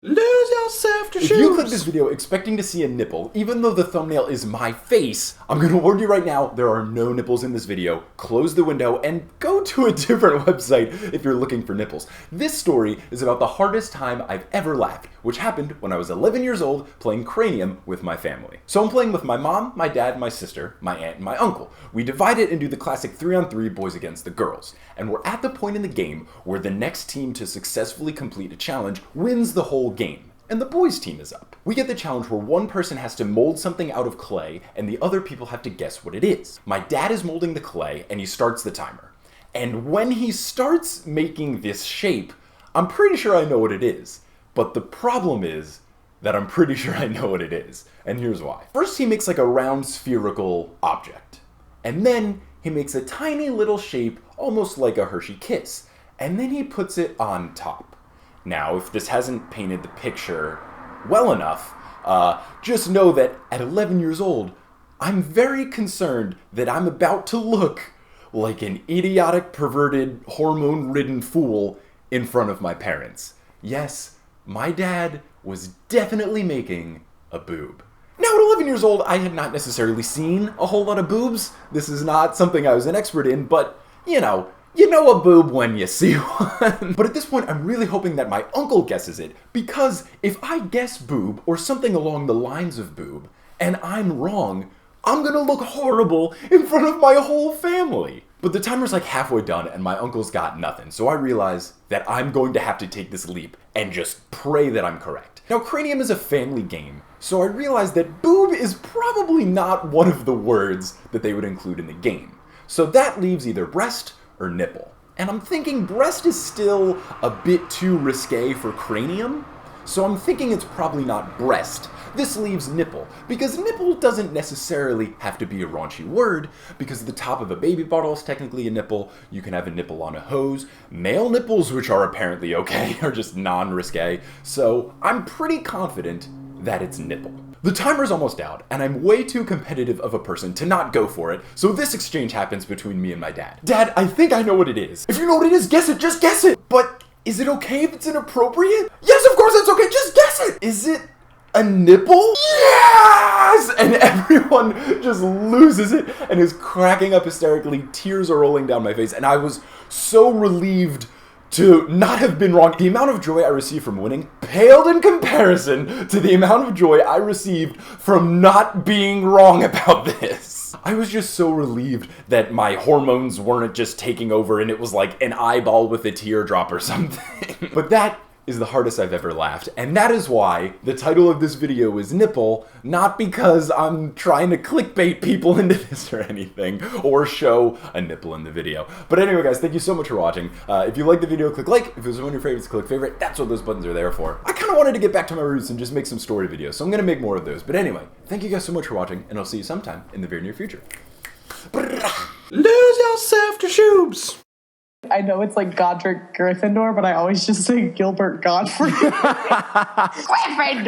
Lose yourself to If you click this video expecting to see a nipple, even though the thumbnail is my face, I'm gonna warn you right now, there are no nipples in this video. Close the window and go to a different website if you're looking for nipples. This story is about the hardest time I've ever laughed, which happened when I was 11 years old playing Cranium with my family. So I'm playing with my mom, my dad, my sister, my aunt, and my uncle. We divide it and do the classic 3-on-3 boys against the girls. And we're at the point in the game where the next team to successfully complete a challenge wins the whole game. And the boys team is up. We get the challenge where one person has to mold something out of clay and the other people have to guess what it is. My dad is molding the clay and he starts the timer. And when he starts making this shape, I'm pretty sure I know what it is. But the problem is that I'm pretty sure I know what it is. And here's why. First he makes like a round spherical object. And then he makes a tiny little shape almost like a Hershey Kiss. And then he puts it on top. Now, if this hasn't painted the picture well enough, just know that at 11 years old, I'm very concerned that I'm about to look like an idiotic, perverted, hormone-ridden fool in front of my parents. Yes, my dad was definitely making a boob. Now, at 11 years old, I had not necessarily seen a whole lot of boobs. This is not something I was an expert in, but, you know a boob when you see one. But at this point, I'm really hoping that my uncle guesses it, because if I guess boob, or something along the lines of boob, and I'm wrong, I'm gonna look horrible in front of my whole family. But the timer's like halfway done, and my uncle's got nothing, so I realize that I'm going to have to take this leap and just pray that I'm correct. Now, Cranium is a family game, so I realize that boob is probably not one of the words that they would include in the game. So that leaves either breast or nipple. And I'm thinking breast is still a bit too risque for Cranium, so I'm thinking it's probably not breast. This leaves nipple, because nipple doesn't necessarily have to be a raunchy word, because the top of a baby bottle is technically a nipple, you can have a nipple on a hose, male nipples, which are apparently okay, are just non-risque, so I'm pretty confident that it's nipple. The timer's almost out, and I'm way too competitive of a person to not go for it, so this exchange happens between me and my dad. Dad, I think I know what it is. If you know what it is, guess it, just guess it! But is it okay if it's inappropriate? Yes, of course it's okay, just guess it! Is it a nipple? Yes! And everyone just loses it and is cracking up hysterically. Tears are rolling down my face, and I was so relieved to not have been wrong. The amount of joy I received from winning paled in comparison to the amount of joy I received from not being wrong about this. I was just so relieved that my hormones weren't just taking over and it was like an eyeball with a teardrop or something. But that is the hardest I've ever laughed, and that is why the title of this video is Nipple, not because I'm trying to clickbait people into this or anything, or show a nipple in the video. But anyway guys, thank you so much for watching. If you liked the video, click like. If it was one of your favorites, click favorite. That's what those buttons are there for. I kind of wanted to get back to my roots and just make some story videos, so I'm going to make more of those. But anyway, thank you guys so much for watching, and I'll see you sometime in the very near future. Lose yourself to shoobs. I know it's like Godric Gryffindor, but I always just say Gilbert Godfrey. Gryffindor!